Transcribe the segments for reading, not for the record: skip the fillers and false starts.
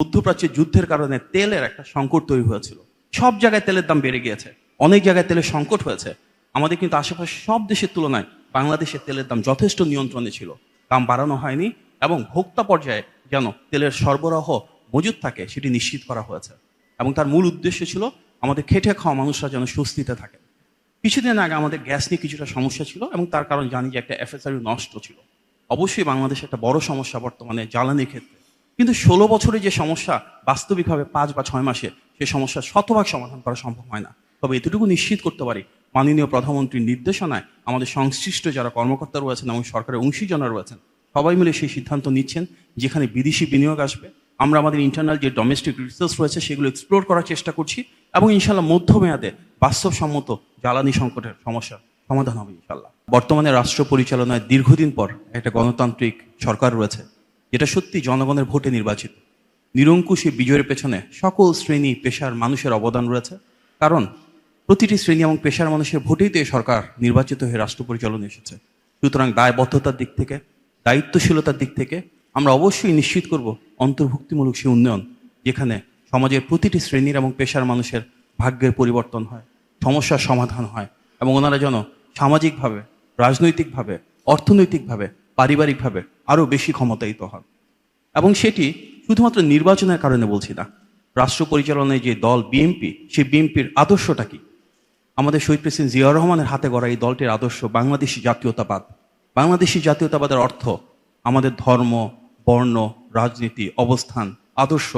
মধ্যপ্রাচ্যের যুদ্ধের কারণে তেলের একটা সংকট তৈরি হয়েছিল। সব জায়গায় তেলের দাম বেড়ে গিয়েছে, অনেক জায়গায় তেলের সংকট হয়েছে। আমাদের কিন্তু আশেপাশে সব দেশের তুলনায় বাংলাদেশের তেলের দাম যথেষ্ট নিয়ন্ত্রণে ছিল, দাম বাড়ানো হয়নি এবং ভোক্তা পর্যায়ে যেন তেলের সরবরাহ মজুদ থাকে সেটি নিশ্চিত করা হয়েছে। এবং তার মূল উদ্দেশ্য ছিল আমাদের খেটে খাওয়া মানুষরা যেন স্বস্তিতে থাকে। কিছুদিন আগে আমাদের গ্যাস নিয়ে কিছুটা সমস্যা ছিল এবং তার কারণ জানি যে একটা এফএসআরইউ নষ্ট ছিল। অবশ্যই বাংলাদেশে একটা বড় সমস্যা বর্তমানে জ্বালানির ক্ষেত্রে, কিন্তু 16 বছরে যে সমস্যা বাস্তবিকভাবে 5 বা 6 মাসে সে সমস্যা শতভাগ সমাধান করা সম্ভব হয় না। তবে এতটুকু নিশ্চিত করতে পারি, মাননীয় প্রধানমন্ত্রীর নির্দেশনায় আমাদের সংশ্লিষ্ট যারা কর্মকর্তা রয়েছেন এবং সরকারের অংশীজনরা রয়েছেন সবাই মিলে সেই সিদ্ধান্ত নিচ্ছেন যেখানে বিদেশি বিনিয়োগ আসবে। আমরা আমাদের ইন্টারনাল যে ডোমেস্টিক রিসোর্স রয়েছে সেগুলো এক্সপ্লোর করার চেষ্টা করছি এবং ইনশাল্লাহ মধ্যমেয়াদে বাস্তবসম্মত জ্বালানি সংকটের সমস্যার সমাধান হবে ইনশাল্লাহ। বর্তমানে রাষ্ট্র পরিচালনায় দীর্ঘদিন পর একটা গণতান্ত্রিক সরকার রয়েছে যেটা সত্যি জনগণের ভোটে নির্বাচিত। নিরঙ্কুশ এই বিজয়ের পেছনে সকল শ্রেণী পেশার মানুষের অবদান রয়েছে, কারণ প্রতিটি শ্রেণী এবং পেশার মানুষের ভোটেই তো এই সরকার নির্বাচিত হয়ে রাষ্ট্র পরিচালনা এসেছে। সুতরাং দায়বদ্ধতার দিক থেকে, দায়িত্বশীলতার দিক থেকে আমরা অবশ্যই নিশ্চিত করব অন্তর্ভুক্তিমূলক সেই উন্নয়ন যেখানে সমাজের প্রতিটি শ্রেণীর এবং পেশার মানুষের ভাগ্যের পরিবর্তন হয়, সমস্যার সমাধান হয় এবং ওনারা যেন সামাজিকভাবে, রাজনৈতিকভাবে, অর্থনৈতিকভাবে, পারিবারিকভাবে আরও বেশি ক্ষমতায়িত হন। এবং সেটি শুধুমাত্র নির্বাচনের কারণে বলছি না। রাষ্ট্র পরিচালনায় যে দল বিএনপি, সেই বিএনপির আদর্শটা কি? আমাদের শহীদ প্রেসিডেন্ট জিয়াউর রহমানের হাতে গড়া এই দলটির আদর্শ বাংলাদেশি জাতীয়তাবাদ। বাংলাদেশি জাতীয়তাবাদের অর্থ আমাদের ধর্ম, বর্ণ, রাজনীতি, অবস্থান, আদর্শ,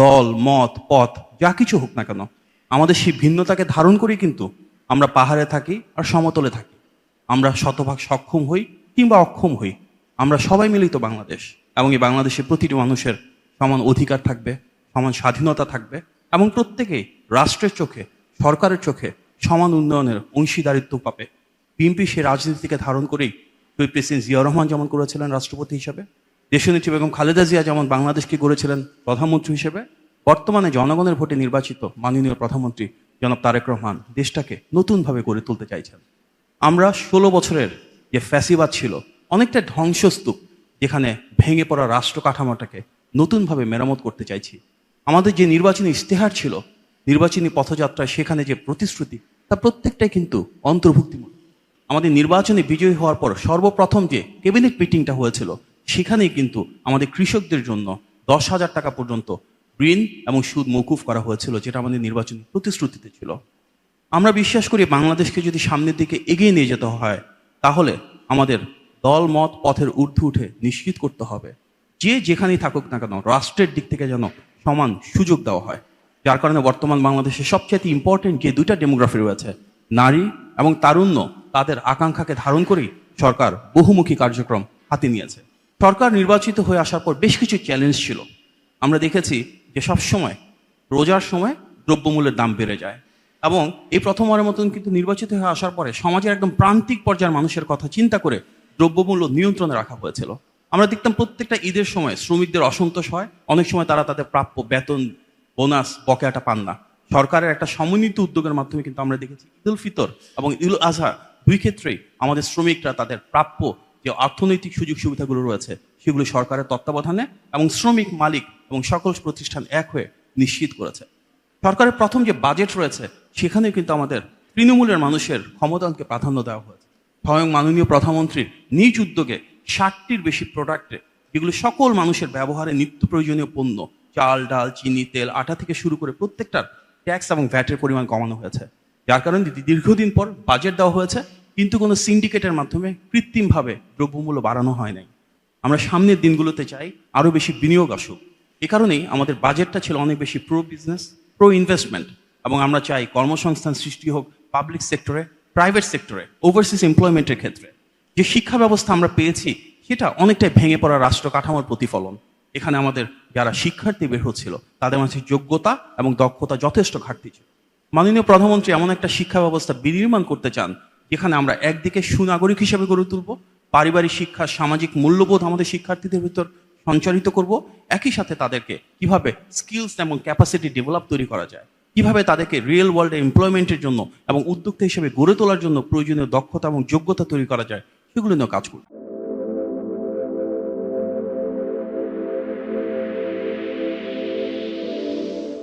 দল, মত, পথ যা কিছু হোক না কেন, আমাদের সেই ভিন্নতাকে ধারণ করেই কিন্তু আমরা পাহাড়ে থাকি আর সমতলে থাকি। আমরা শতভাগ সক্ষম হই কিংবা অক্ষম হই, আমরা সবাই মিলিত বাংলাদেশ। এবং এই বাংলাদেশের প্রতিটি মানুষের সমান অধিকার থাকবে, সমান স্বাধীনতা থাকবে এবং প্রত্যেকেই রাষ্ট্রের চোখে, সরকারের চোখে সমান উন্নয়নের অংশীদারিত্ব পাবে। বিএনপি সে রাজনীতিকে ধারণ করেই শহীদ প্রেসিডেন্ট জিয়াউর রহমান যেমন করেছিলেন রাষ্ট্রপতি হিসেবে, দেশনেত্রী বেগম খালেদা জিয়া যেমন বাংলাদেশকে গড়েছিলেন প্রধানমন্ত্রী হিসেবে, বর্তমানে জনগণের ভোটে নির্বাচিত মাননীয় প্রধানমন্ত্রী জনাব তারেক রহমান দেশটাকে নতুনভাবে গড়ে তুলতে চাইছেন। আমরা 16 বছরের যে ফ্যাসিবাদ ছিল অনেকটা ধ্বংসস্তূপ, যেখানে ভেঙে পড়া রাষ্ট্র কাঠামোটাকে নতুনভাবে মেরামত করতে চাইছি। আমাদের যে নির্বাচনী ইশতেহার ছিল, নির্বাচনী পথযাত্রায় সেখানে যে প্রতিশ্রুতি, তা প্রত্যেকটাই কিন্তু অন্তর্ভুক্তিমূলক। আমাদের নির্বাচনে বিজয়ী হওয়ার পর সর্বপ্রথম যে ক্যাবিনেট মিটিংটা হয়েছিল সেখানেই কিন্তু আমাদের কৃষকদের জন্য 10,000 টাকা পর্যন্ত ঋণ এবং সুদ মওকুফ করা হয়েছিল, যেটা আমাদের নির্বাচনী প্রতিশ্রুতিতে ছিল। আমরা বিশ্বাস করি বাংলাদেশকে যদি সামনের দিকে এগিয়ে নিয়ে যেতে হয় তাহলে আমাদের দল মত পথের ঊর্ধ্বে উঠে নিশ্চিত করতে হবে যে যেখানেই থাকুক না কেন রাষ্ট্রের দিক থেকে যেন সমান সুযোগ দেওয়া হয়। যার কারণে বর্তমান বাংলাদেশে সবচেয়ে ইম্পর্টেন্ট যে দুইটা ডেমোগ্রাফি রয়েছে, নারী এবং তারুণ্য, তাদের আকাঙ্ক্ষাকে ধারণ করেই সরকার বহুমুখী কার্যক্রম হাতে নিয়েছে। সরকার নির্বাচিত হয়ে আসার পর বেশ কিছু চ্যালেঞ্জ ছিল। আমরা দেখেছি যে সবসময় রোজার সময় দ্রব্যমূল্যের দাম বেড়ে যায় এবং এই প্রথমবারের মতন কিন্তু নির্বাচিত হয়ে আসার পরে সমাজের একদম প্রান্তিক পর্যায়ের মানুষের কথা চিন্তা করে দ্রব্যমূল্য নিয়ন্ত্রণে রাখা হয়েছিল। আমরা দেখতাম প্রত্যেকটা ঈদের সময় শ্রমিকদের অসন্তোষ হয়, অনেক সময় তারা তাদের প্রাপ্য বেতন, বোনাস, বকেয়াটা পান না। সরকারের একটা সমন্বিত উদ্যোগের মাধ্যমে কিন্তু আমরা দেখেছি ঈদুল ফিতর এবং ঈদুল আজহা দুই ক্ষেত্রেই আমাদের শ্রমিকরা তাদের প্রাপ্য যে অর্থনৈতিক সুযোগ সুবিধাগুলো রয়েছে সেগুলো সরকারের তত্ত্বাবধানে এবং শ্রমিক, মালিক এবং সকল প্রতিষ্ঠান এক হয়ে নিশ্চিত করেছে। সরকারের প্রথম যে বাজেট রয়েছে সেখানে কিন্তু আমাদের তৃণমূলের মানুষের ক্ষমতায়নকে প্রাধান্য দেওয়া হয়েছে। স্বয়ং মাননীয় প্রধানমন্ত্রীর নিজ উদ্যোগে 60টির বেশি প্রোডাক্টে, যেগুলো সকল মানুষের ব্যবহারে নিত্য প্রয়োজনীয় পণ্য, চাল, ডাল, চিনি, তেল, আটা থেকে শুরু করে প্রত্যেকটার ট্যাক্স এবং ভ্যাটের পরিমাণ কমানো হয়েছে। যার কারণে দীর্ঘদিন পর বাজেট দেওয়া হয়েছে, কিন্তু কোনো সিন্ডিকেটের মাধ্যমে কৃত্রিমভাবে দ্রব্যমূল্য বাড়ানো হয় নাই। আমরা সামনের দিনগুলোতে চাই আরও বেশি বিনিয়োগ আসুক। এ কারণেই আমাদের বাজেটটা ছিল অনেক বেশি প্রো বিজনেস, প্রো ইনভেস্টমেন্ট, এবং আমরা চাই কর্মসংস্থান সৃষ্টি হোক পাবলিক সেক্টরে, প্রাইভেট সেক্টরে, ওভারসিজ এমপ্লয়মেন্টের ক্ষেত্রে। যে শিক্ষা ব্যবস্থা আমরা পেয়েছি সেটা অনেকটাই ভেঙে পড়া রাষ্ট্র কাঠামোর প্রতিফলন। এখানে আমাদের যারা শিক্ষার্থী বের হচ্ছিল তাদের মাঝে যোগ্যতা এবং দক্ষতা যথেষ্ট ঘাটতি ছিল। মাননীয় প্রধানমন্ত্রী এমন একটা শিক্ষা ব্যবস্থা বিনির্মাণ করতে চান যেখানে আমরা একদিকে সুনাগরিক হিসেবে গড়ে তুলব, পারিবারিক শিক্ষা, সামাজিক মূল্যবোধ আমাদের শিক্ষার্থীদের ভিতর সঞ্চারিত করব, একই সাথে তাদেরকে কিভাবে স্কিলস এবং ক্যাপাসিটি ডেভেলপ তৈরি করা যায়, কিভাবে তাদেরকে রিয়েল ওয়ার্ল্ডে এমপ্লয়মেন্টের জন্য এবং উদ্যোক্তা হিসেবে গড়ে তোলার জন্য প্রয়োজনীয় দক্ষতা এবং যোগ্যতা তৈরি করা যায়, সেগুলো নিয়েও কাজ করব।